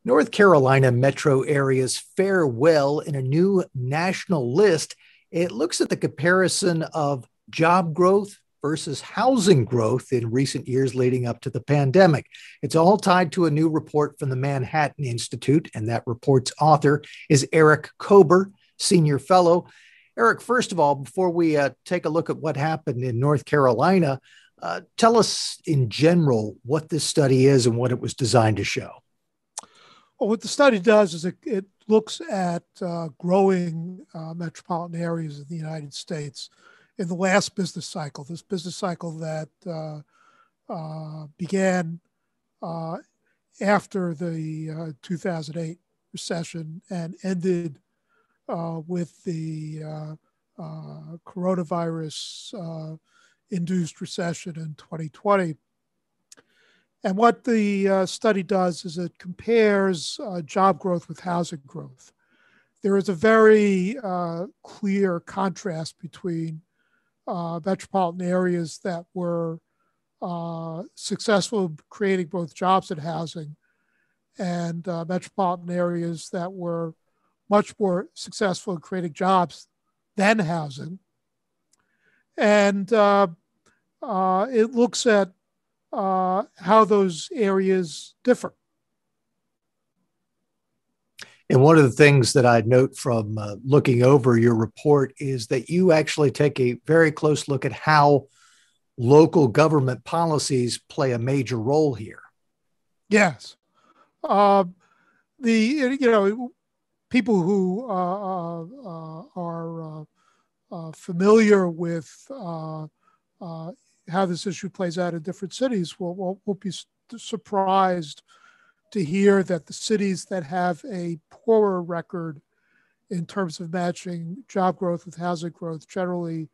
North Carolina metro areas fare well in a new national list. It looks at the comparison of job growth versus housing growth in recent years leading up to the pandemic. It's all tied to a new report from the Manhattan Institute, and that report's author is Eric Kober, senior fellow. Eric, first of all, before we take a look at what happened in North Carolina, tell us in general what this study is and what it was designed to show. Well, what the study does is it looks at growing metropolitan areas in the United States in the last business cycle, this business cycle that began after the 2008 recession and ended with the coronavirus induced recession in 2020. And what the study does is it compares job growth with housing growth. There is a very clear contrast between metropolitan areas that were successful in creating both jobs and housing, and metropolitan areas that were much more successful in creating jobs than housing. And it looks at how those areas differ. And one of the things that I'd note from looking over your report is that you actually take a very close look at how local government policies play a major role here. Yes. People who are familiar with how this issue plays out in different cities will be surprised to hear that the cities that have a poorer record in terms of matching job growth with housing growth generally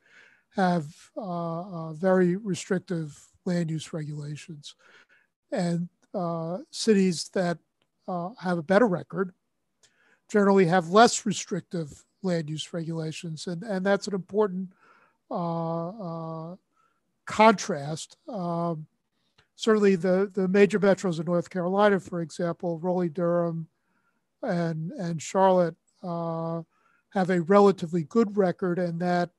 have very restrictive land use regulations. And cities that have a better record generally have less restrictive land use regulations. And that's an important contrast. Certainly the major metros in North Carolina, for example, Raleigh-Durham and Charlotte have a relatively good record, and that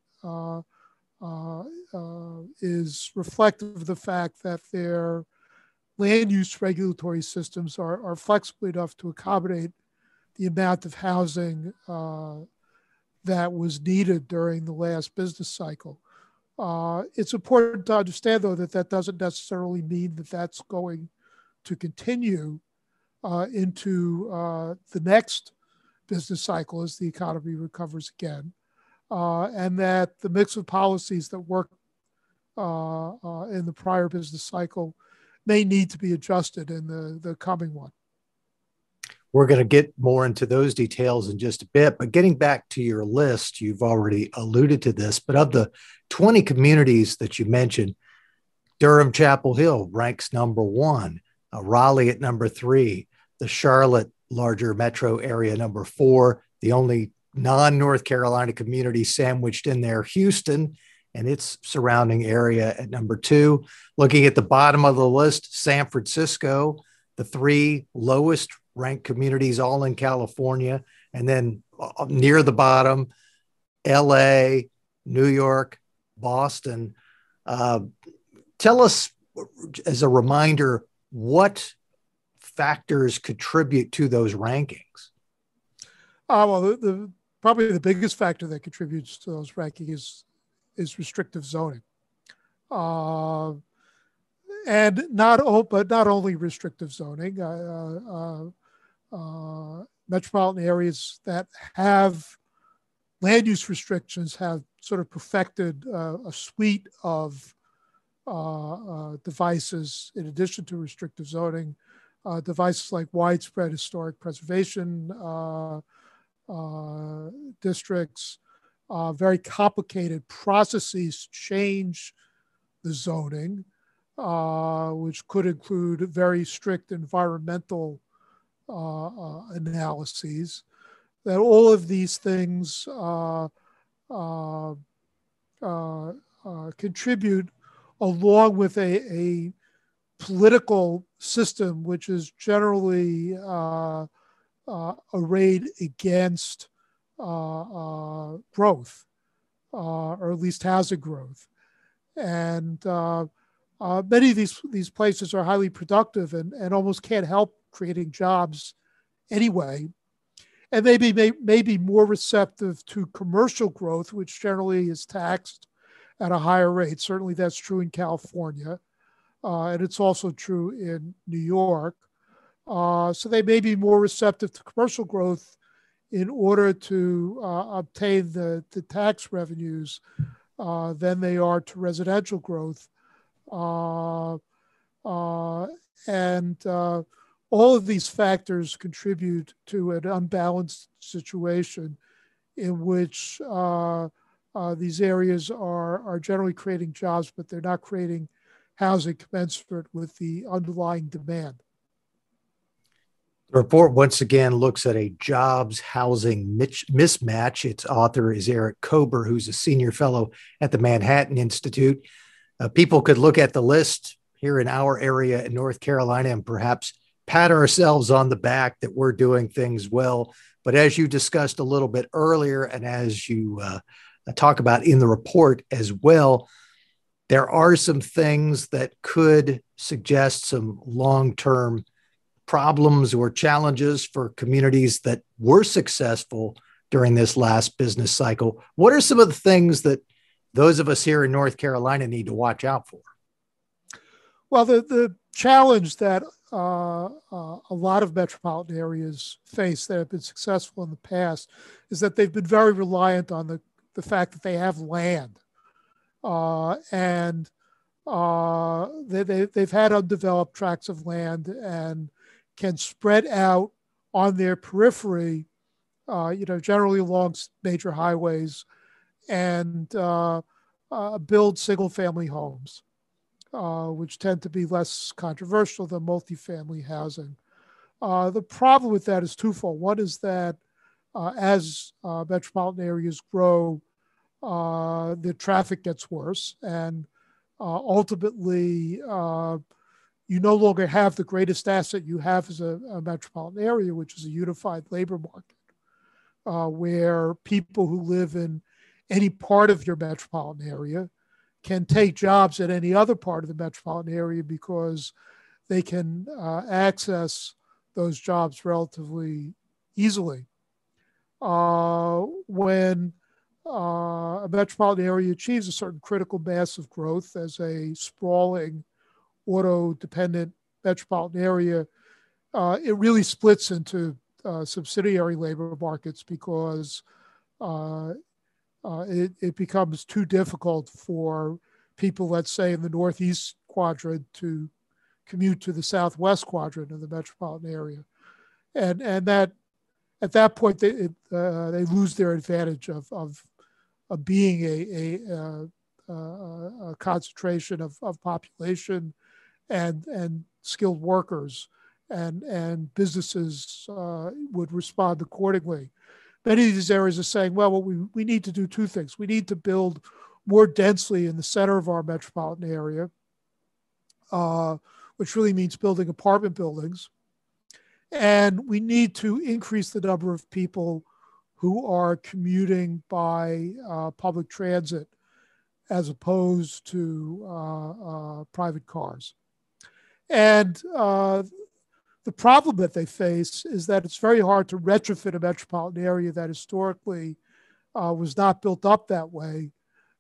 is reflective of the fact that their land use regulatory systems are flexible enough to accommodate the amount of housing that was needed during the last business cycle. It's important to understand, though, that doesn't necessarily mean that that's going to continue into the next business cycle as the economy recovers again, and that the mix of policies that worked in the prior business cycle may need to be adjusted in the coming one. We're going to get more into those details in just a bit, but getting back to your list, you've already alluded to this, but of the 20 communities that you mentioned, Durham Chapel Hill ranks number one, Raleigh at number three, the Charlotte larger metro area number four, the only non-North Carolina community sandwiched in there, Houston and its surrounding area at number two. Looking at the bottom of the list, San Francisco, the three lowest ranked communities all in California, and then near the bottom, LA, New York, Boston. Tell us, as a reminder, what factors contribute to those rankings? Well, probably the biggest factor that contributes to those rankings is restrictive zoning. And not only restrictive zoning, metropolitan areas that have land use restrictions have sort of perfected a suite of devices in addition to restrictive zoning, devices like widespread historic preservation districts, very complicated processes to change the zoning, which could include very strict environmental analyses. That all of these things contribute, along with a political system which is generally arrayed against growth, or at least housing growth. And many of these places are highly productive and almost can't help creating jobs anyway. And may be more receptive to commercial growth, which generally is taxed at a higher rate. Certainly that's true in California. And it's also true in New York. So they may be more receptive to commercial growth in order to obtain the tax revenues than they are to residential growth. And all of these factors contribute to an unbalanced situation in which these areas are generally creating jobs, but they're not creating housing commensurate with the underlying demand. The report once again looks at a jobs housing mismatch. Its author is Eric Kober, who's a senior fellow at the Manhattan Institute. People could look at the list here in our area in North Carolina and perhaps pat ourselves on the back that we're doing things well. But as you discussed a little bit earlier, and as you talk about in the report as well, there are some things that could suggest some long-term problems or challenges for communities that were successful during this last business cycle. What are some of the things that those of us here in North Carolina need to watch out for? Well, the challenge that a lot of metropolitan areas face that have been successful in the past is that they've been very reliant on the fact that they have land. And they've had undeveloped tracts of land and can spread out on their periphery, generally along major highways, and build single-family homes, which tend to be less controversial than multifamily housing. The problem with that is twofold. One is that as metropolitan areas grow, the traffic gets worse, and ultimately, you no longer have the greatest asset you have as a metropolitan area, which is a unified labor market, where people who live in any part of your metropolitan area can take jobs at any other part of the metropolitan area because they can access those jobs relatively easily. When a metropolitan area achieves a certain critical mass of growth as a sprawling auto-dependent metropolitan area, it really splits into subsidiary labor markets because it becomes too difficult for people, let's say, in the northeast quadrant to commute to the southwest quadrant of the metropolitan area. And that at that point, they lose their advantage of being a concentration of population and skilled workers, and businesses would respond accordingly. Many of these areas are saying, well, we need to do two things. We need to build more densely in the center of our metropolitan area, which really means building apartment buildings. And we need to increase the number of people who are commuting by public transit as opposed to private cars. And the problem that they face is that it's very hard to retrofit a metropolitan area that historically was not built up that way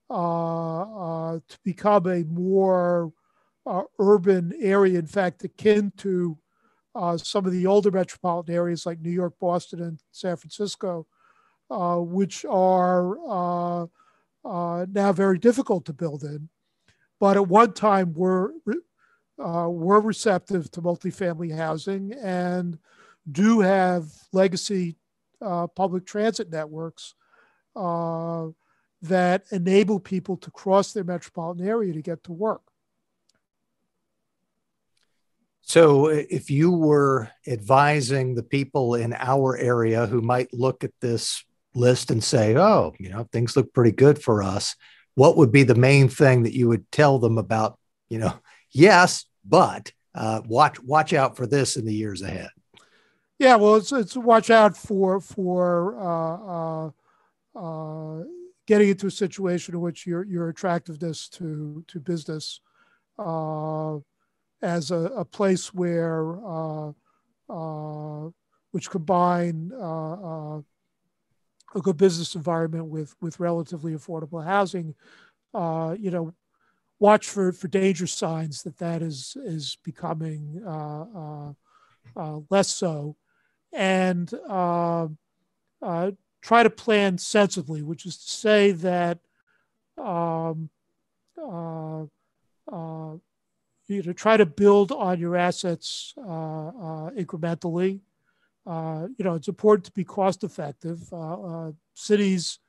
to become a more urban area, in fact, akin to some of the older metropolitan areas like New York, Boston, and San Francisco, which are now very difficult to build in, but at one time were receptive to multifamily housing and do have legacy public transit networks that enable people to cross their metropolitan area to get to work. So if you were advising the people in our area who might look at this list and say, oh, things look pretty good for us, what would be the main thing that you would tell them about, yes, but watch out for this in the years ahead. Yeah, well, it's watch out for getting into a situation in which your attractiveness to business as a place where which combine a good business environment with relatively affordable housing. Watch for danger signs that is becoming less so, and try to plan sensibly, which is to say that try to build on your assets incrementally. It's important to be cost effective. Cities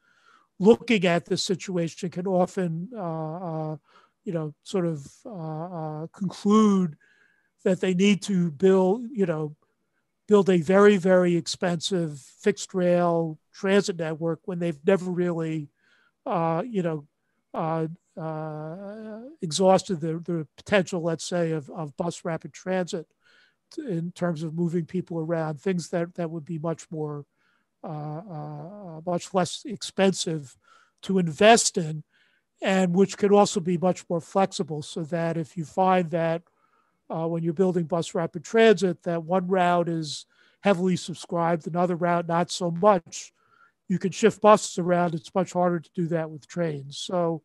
looking at this situation can often, sort of conclude that they need to build a very, very expensive fixed rail transit network when they've never really, exhausted the potential, let's say, of bus rapid transit in terms of moving people around, things that would be much more, much less expensive to invest in, and which could also be much more flexible, so that if you find that when you're building bus rapid transit, that one route is heavily subscribed, another route not so much, you can shift buses around. It's much harder to do that with trains. So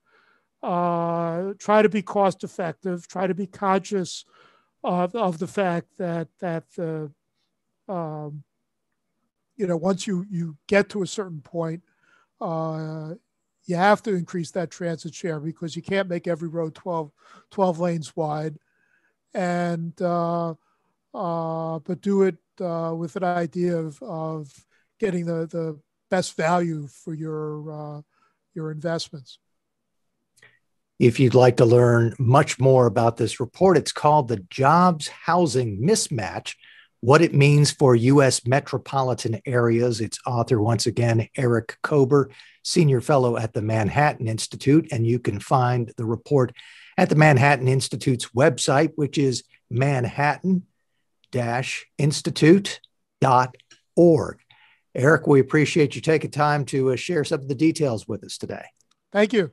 try to be cost effective, try to be conscious of the fact that the once you get to a certain point, you have to increase that transit share, because you can't make every road 12 lanes wide, and but do it with an idea of getting the best value for your investments. If you'd like to learn much more about this report, it's called The Jobs Housing Mismatch: What It Means for U.S. Metropolitan Areas. Its author, once again, Eric Kober, Senior Fellow at the Manhattan Institute. And you can find the report at the Manhattan Institute's website, which is manhattan-institute.org. Eric, we appreciate you taking time to share some of the details with us today. Thank you.